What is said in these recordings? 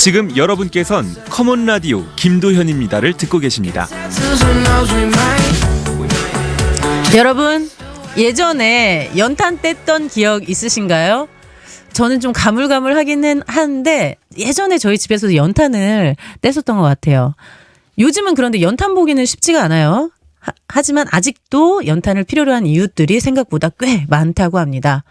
지금 여러분께선 커먼 라디오 김도현입니다를 듣고 계십니다. 여러분, 예전에 연탄 뗐던 기억 있으신가요? 저는 좀 가물가물하기는 한데 예전에 저희 집에서도 연탄을 뗐었던 것 같아요. 요즘은 그런데 연탄 보기는 쉽지가 않아요. 하지만 아직도 연탄을 필요로 한 이웃들이 생각보다 꽤 많다고 합니다.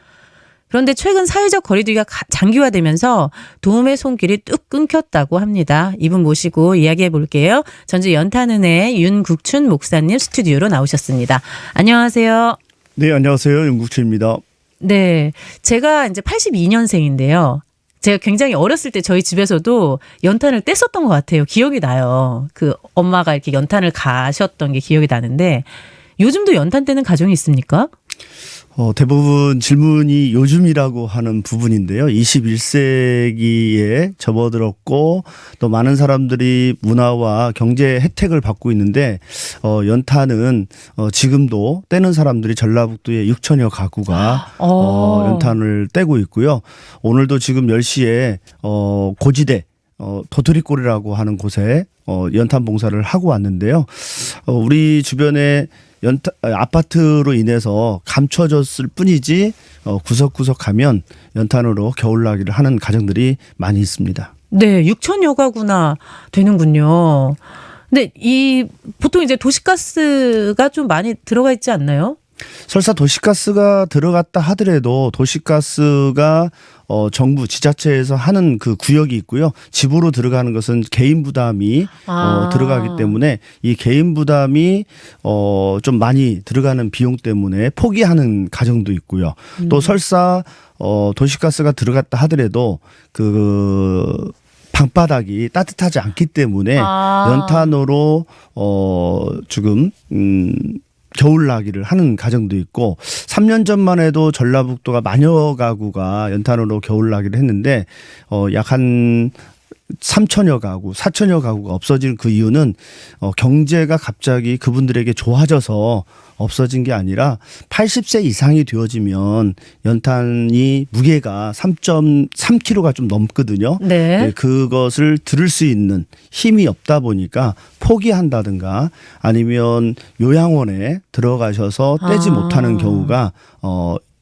그런데 최근 사회적 거리두기가 장기화되면서 도움의 손길이 뚝 끊겼다고 합니다. 이분 모시고 이야기해 볼게요. 전주 연탄은혜 윤국춘 목사님 스튜디오로 나오셨습니다. 안녕하세요. 네, 안녕하세요. 윤국춘입니다. 네, 제가 이제 82년생인데요. 제가 굉장히 어렸을 때 저희 집에서도 연탄을 뗐었던 것 같아요. 기억이 나요. 그 엄마가 이렇게 연탄을 가셨던 게 기억이 나는데 요즘도 연탄 떼는 가정이 있습니까? 대부분 질문이 요즘이라고 하는 부분인데요. 21세기에 접어들었고 또 많은 사람들이 문화와 경제 혜택을 받고 있는데 연탄은 지금도 떼는 사람들이 전라북도에 6천여 가구가 연탄을 떼고 있고요. 오늘도 지금 10시에 고지대 도토리골이라고 하는 곳에 연탄 봉사를 하고 왔는데요. 우리 주변에 아파트로 인해서 감춰졌을 뿐이지 구석구석 가면 연탄으로 겨울나기를 하는 가정들이 많이 있습니다. 네, 6천여 가구나 되는군요. 근데 보통 이제 도시가스가 좀 많이 들어가 있지 않나요? 설사 도시가스가 들어갔다 하더라도 도시가스가 정부 지자체에서 하는 그 구역이 있고요. 집으로 들어가는 것은 개인 부담이 들어가기 때문에 이 개인 부담이 좀 많이 들어가는 비용 때문에 포기하는 가정도 있고요. 또 설사 도시가스가 들어갔다 하더라도 그 방바닥이 따뜻하지 않기 때문에 연탄으로 지금 겨울나기를 하는 가정도 있고 3년 전만 해도 전라북도가 만여 가구가 연탄으로 겨울나기를 했는데 약 한 3천여 가구, 4천여 가구가 없어진 그 이유는 경제가 갑자기 그분들에게 좋아져서 없어진 게 아니라 80세 이상이 되어지면 연탄이 무게가 3.3kg가 좀 넘거든요. 네. 네, 그것을 들을 수 있는 힘이 없다 보니까 포기한다든가 아니면 요양원에 들어가셔서 떼지 못하는 경우가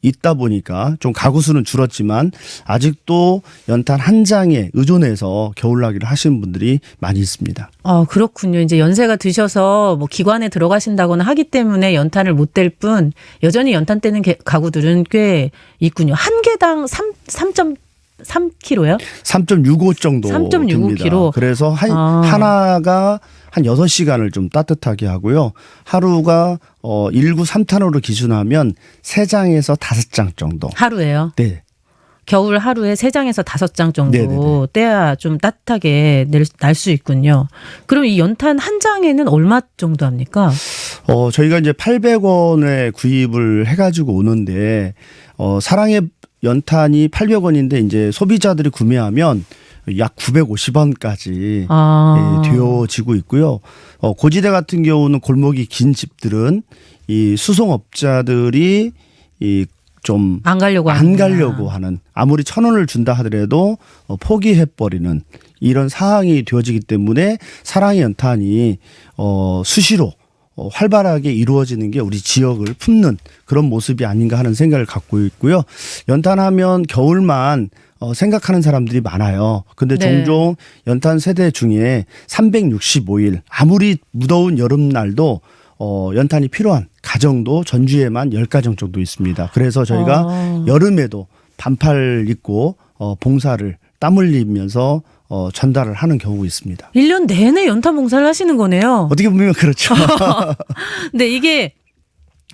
있다 보니까 좀 가구 수는 줄었지만 아직도 연탄 한 장에 의존해서 겨울나기를 하시는 분들이 많이 있습니다. 그렇군요. 이제 연세가 드셔서 뭐 기관에 들어가신다거나 하기 때문에 연탄을 못 뗄 뿐 여전히 연탄 떼는 가구들은 꽤 있군요. 한 개당 3.3kg요? 3.65 정도 3.65kg. 됩니다. 그래서 하나가 한 6시간을 좀 따뜻하게 하고요. 하루가 1구 3탄으로 기준하면 3장에서 5장 정도. 하루에요? 네. 겨울 하루에 3장에서 5장 정도 네네네. 떼야 좀 따뜻하게 날 수 있군요. 그럼 이 연탄 한 장에는 얼마 정도 합니까? 저희가 이제 800원에 구입을 해가지고 오는데 사랑의 연탄이 800원인데 이제 소비자들이 구매하면 약 950원까지 되어지고 있고요. 고지대 같은 경우는 골목이 긴 집들은 이 수송업자들이 좀 안 가려고 하는 아무리 1,000원을 준다 하더라도 포기해버리는 이런 상황이 되어지기 때문에 사랑의 연탄이 수시로 활발하게 이루어지는 게 우리 지역을 품는 그런 모습이 아닌가 하는 생각을 갖고 있고요. 연탄하면 겨울만 생각하는 사람들이 많아요. 근데 종종 연탄 세대 중에 365일 아무리 무더운 여름날도 연탄이 필요한 가정도 전주에만 10가정 정도 있습니다. 그래서 저희가 여름에도 반팔 입고 봉사를 땀 흘리면서 전달을 하는 경우가 있습니다. 1년 내내 연탄 봉사를 하시는 거네요. 어떻게 보면 그렇죠. 근데 이게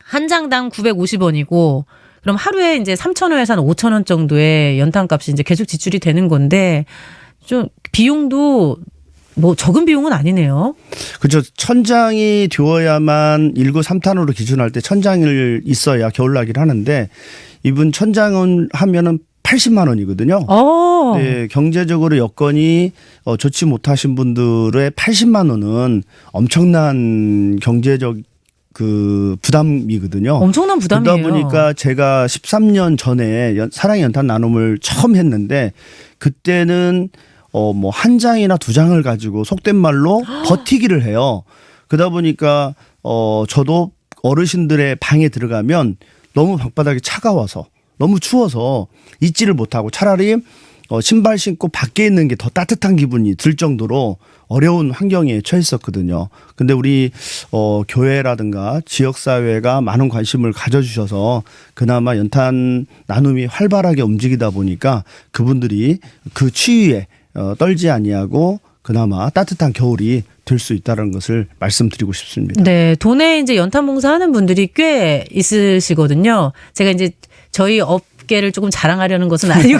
한 장당 950원이고 그럼 하루에 이제 3,000원에서 한 5,000원 정도의 연탄값이 이제 계속 지출이 되는 건데 좀 비용도 뭐 적은 비용은 아니네요. 그렇죠. 1,000장이 되어야만 1구 3탄으로 기준할 때 1,000장을 있어야 겨울나기를 하는데 이분 1,000장은 하면은 80만 원이거든요. 네, 경제적으로 여건이 좋지 못하신 분들의 80만 원은 엄청난 경제적 그 부담이거든요. 엄청난 부담이에요. 그러다 보니까 제가 13년 전에 사랑의 연탄 나눔을 처음 했는데 그때는 뭐 한 장이나 두 장을 가지고 속된 말로 버티기를 해요. 그러다 보니까 저도 어르신들의 방에 들어가면 너무 방바닥이 차가워서 너무 추워서 있지를 못하고 차라리 신발 신고 밖에 있는 게 더 따뜻한 기분이 들 정도로 어려운 환경에 처했었거든요. 근데 우리 교회라든가 지역사회가 많은 관심을 가져주셔서 그나마 연탄 나눔이 활발하게 움직이다 보니까 그분들이 그 추위에 떨지 아니하고 그나마 따뜻한 겨울이 될 수 있다는 것을 말씀드리고 싶습니다. 네, 도내에 이제 연탄 봉사하는 분들이 꽤 있으시거든요. 제가 이제 저희 업계를 조금 자랑하려는 것은 아니고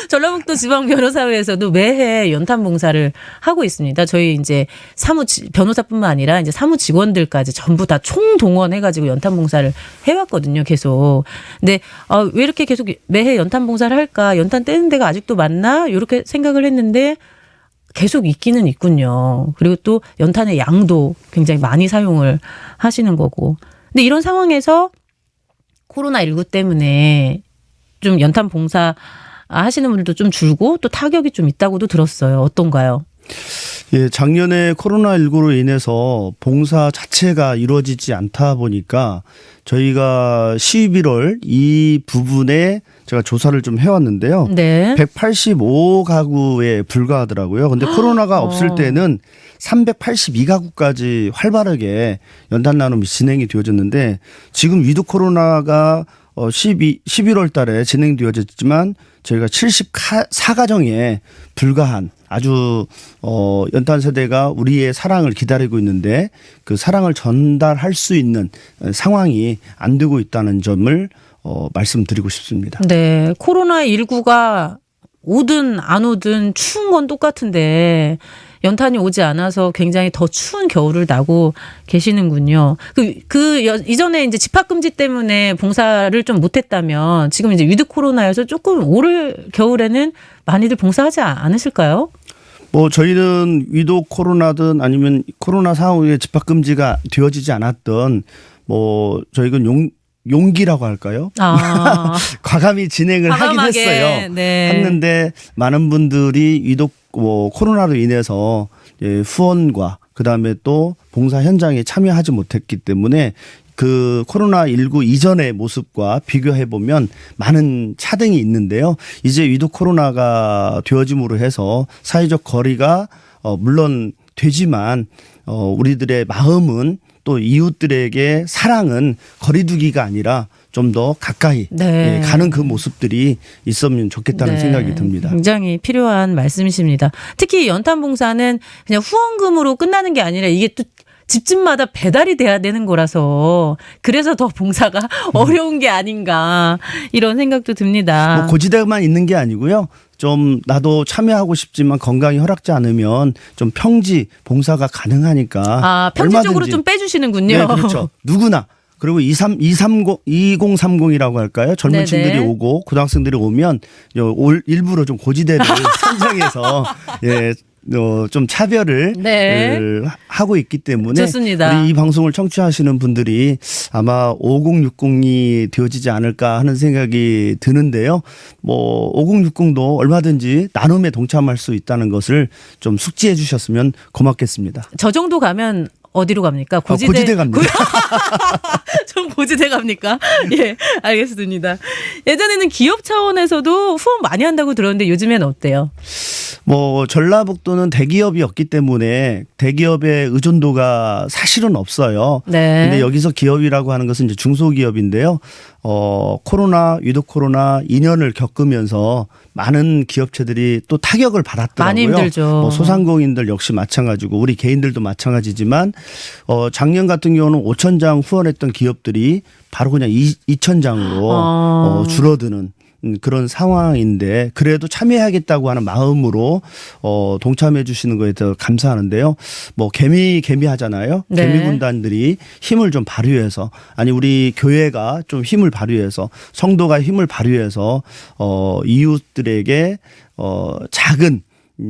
전라북도 지방 변호사회에서도 매해 연탄 봉사를 하고 있습니다. 저희 이제 변호사뿐만 아니라 이제 사무 직원들까지 전부 다 총동원해가지고 연탄 봉사를 해왔거든요. 계속. 근데 왜 이렇게 계속 매해 연탄 봉사를 할까? 연탄 떼는 데가 아직도 많나? 이렇게 생각을 했는데. 계속 있기는 있군요. 그리고 또 연탄의 양도 굉장히 많이 사용을 하시는 거고. 근데 이런 상황에서 코로나19 때문에 좀 연탄 봉사 하시는 분들도 좀 줄고 또 타격이 좀 있다고도 들었어요. 어떤가요? 예, 작년에 코로나19로 인해서 봉사 자체가 이루어지지 않다 보니까 저희가 11월 이 부분에 제가 조사를 좀 해왔는데요. 네. 185가구에 불과하더라고요. 근데 코로나가 없을 때는 382가구까지 활발하게 연탄 나눔이 진행이 되어졌는데 지금 위드 코로나가 11월 달에 진행되어졌지만 저희가 74가정에 불과한 아주 연탄 세대가 우리의 사랑을 기다리고 있는데 그 사랑을 전달할 수 있는 상황이 안 되고 있다는 점을 말씀드리고 싶습니다. 네. 코로나19가 오든 안 오든 추운 건 똑같은데 연탄이 오지 않아서 굉장히 더 추운 겨울을 나고 계시는군요. 이전에 이제 집합금지 때문에 봉사를 좀 못했다면 지금 이제 위드 코로나여서 조금 올 겨울에는 많이들 봉사하지 않으실까요? 뭐 저희는 위도 코로나든 아니면 코로나 상황에 집합금지가 되어지지 않았던 뭐 저희는 용기라고 할까요? 과감히 진행을 하긴 했어요. 네. 했는데 많은 분들이 위도 코로나로 인해서 후원과 그다음에 또 봉사 현장에 참여하지 못했기 때문에 그 코로나19 이전의 모습과 비교해 보면 많은 차등이 있는데요. 이제 위도 코로나가 되어짐으로 해서 사회적 거리가 물론 되지만 우리들의 마음은 또 이웃들에게 사랑은 거리두기가 아니라 좀 더 가까이 네. 가는 그 모습들이 있으면 좋겠다는 네. 생각이 듭니다. 굉장히 필요한 말씀이십니다. 특히 연탄 봉사는 그냥 후원금으로 끝나는 게 아니라 이게 또 집집마다 배달이 돼야 되는 거라서 그래서 더 봉사가 어려운 게 아닌가 이런 생각도 듭니다. 뭐 고지대만 있는 게 아니고요. 좀 나도 참여하고 싶지만 건강이 허락지 않으면 좀 평지 봉사가 가능하니까 평지적으로 얼마든지. 좀 빼주시는군요. 네, 그렇죠. 누구나. 그리고 2030 이라고 할까요? 젊은 층들이 오고 고등학생들이 오면 일부러 좀 고지대를 선정해서 좀 차별을 하고 있기 때문에 좋습니다. 우리 이 방송을 청취하시는 분들이 아마 5060이 되어지지 않을까 하는 생각이 드는데요. 뭐 5060도 얼마든지 나눔에 동참할 수 있다는 것을 좀 숙지해 주셨으면 고맙겠습니다. 저 정도 가면 어디로 갑니까? 고지대 갑니다. 좀 고지대 갑니까? 예, 알겠습니다. 예전에는 기업 차원에서도 후원 많이 한다고 들었는데 요즘엔 어때요? 뭐 전라북도는 대기업이 없기 때문에 대기업의 의존도가 사실은 없어요. 네. 근데 여기서 기업이라고 하는 것은 이제 중소기업인데요. 위드 코로나 2년을 겪으면서 많은 기업체들이 또 타격을 받았더라고요. 많이 힘들죠. 소상공인들 역시 마찬가지고 우리 개인들도 마찬가지지만 작년 같은 경우는 5,000장 후원했던 기업들이 바로 그냥 2,000장으로 줄어드는 그런 상황인데 그래도 참여하겠다고 하는 마음으로 동참해 주시는 거에 대해서 감사하는데요. 뭐 개미 하잖아요. 네. 개미 군단들이 힘을 좀 발휘해서 아니 우리 교회가 좀 힘을 발휘해서 성도가 힘을 발휘해서 이웃들에게 작은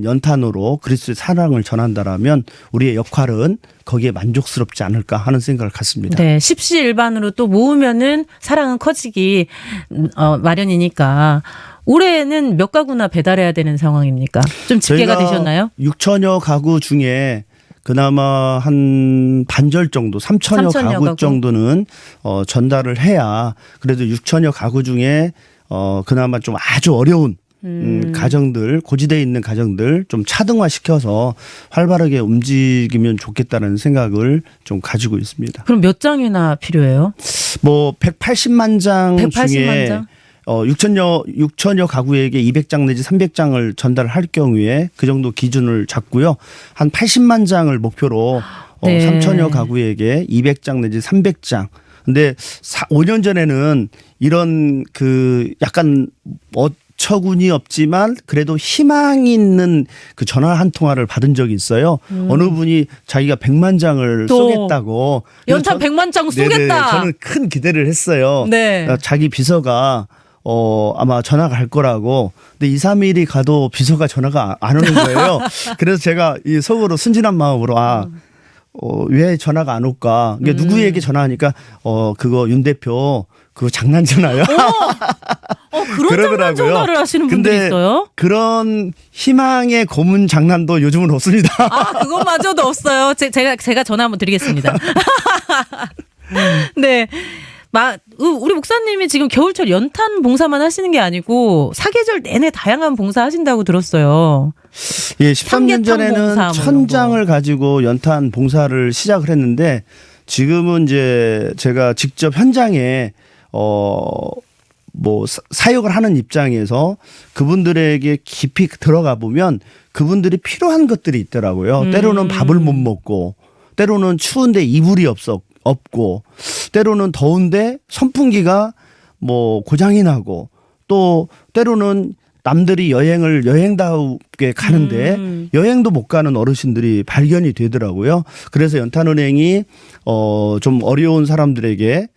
연탄으로 그리스도의 사랑을 전한다라면 우리의 역할은 거기에 만족스럽지 않을까 하는 생각을 갖습니다. 네, 십시일반으로 또 모으면은 사랑은 커지기 마련이니까 올해는 몇 가구나 배달해야 되는 상황입니까? 좀 집계가 저희가 되셨나요? 6천여 가구 중에 그나마 한 반절 정도, 3천여 3천여 가구 가구? 정도는 전달을 해야 그래도 6천여 가구 중에 그나마 좀 아주 어려운 가정들, 고지대에 있는 가정들 좀 차등화시켜서 활발하게 움직이면 좋겠다는 생각을 좀 가지고 있습니다. 그럼 몇 장이나 필요해요? 뭐 180만 장 180만 중에 장? 6천여 가구에게 200장 내지 300장을 전달할 경우에 그 정도 기준을 잡고요. 한 80만 장을 목표로 네. 3천여 가구에게 200장 내지 300장. 근데 5년 전에는 이런 그 약간 어처구니 없지만 그래도 희망이 있는 그 전화 한 통화를 받은 적이 있어요. 어느 분이 자기가 100만 장을 또 쏘겠다고. 연탄 100만 장 쏘겠다. 네네, 저는 큰 기대를 했어요. 네. 자기 비서가 아마 전화가 갈 거라고. 근데 2, 3일이 가도 비서가 전화가 안 오는 거예요. 그래서 제가 이 속으로 순진한 마음으로 왜 전화가 안 올까? 이게 누구에게 전화하니까 그거 윤 대표 그거 장난잖아요. 그런 장난 전화를 하시는 분들이 근데 있어요? 그런 희망의 고문 장난도 요즘은 없습니다. 그것마저도 없어요. 제가 전화 한번 드리겠습니다. 네. 우리 목사님이 지금 겨울철 연탄 봉사만 하시는 게 아니고 사계절 내내 다양한 봉사 하신다고 들었어요. 예, 13년 전에는 봉사 뭐 1000장을 가지고 연탄 봉사를 시작을 했는데 지금은 이제 제가 직접 현장에 사역을 하는 입장에서 그분들에게 깊이 들어가 보면 그분들이 필요한 것들이 있더라고요. 때로는 밥을 못 먹고, 때로는 추운데 이불이 없고, 때로는 더운데 선풍기가 고장이 나고, 또 때로는 남들이 여행답게 가는데 여행도 못 가는 어르신들이 발견이 되더라고요. 그래서 연탄은행이 좀 어려운 사람들에게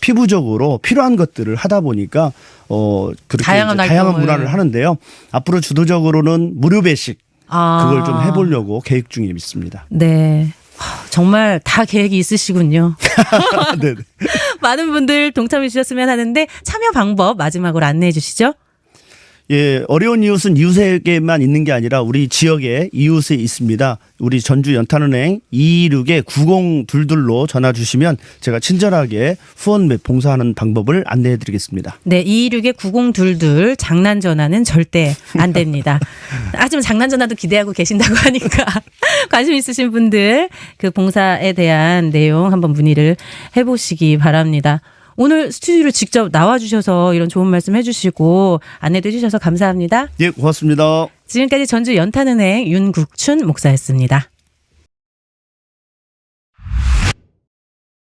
피부적으로 필요한 것들을 하다 보니까 그렇게 다양한 문화를 하는데요. 앞으로 주도적으로는 무료 배식 그걸 좀 해보려고 계획 중에 있습니다. 네. 정말 다 계획이 있으시군요. 네. 많은 분들 동참해 주셨으면 하는데 참여 방법 마지막으로 안내해 주시죠. 예, 어려운 이웃은 이웃에게만 있는 게 아니라 우리 지역에 이웃에 있습니다. 우리 전주 연탄은행 226-9022로 전화 주시면 제가 친절하게 후원 및 봉사하는 방법을 안내해 드리겠습니다. 네, 226-9022 장난 전화는 절대 안 됩니다. 하지만 장난 전화도 기대하고 계신다고 하니까 관심 있으신 분들 그 봉사에 대한 내용 한번 문의를 해보시기 바랍니다. 오늘 스튜디오를 직접 나와주셔서 이런 좋은 말씀 해주시고 안내도 해주셔서 감사합니다. 예, 고맙습니다. 지금까지 전주 연탄은행 윤국춘 목사였습니다.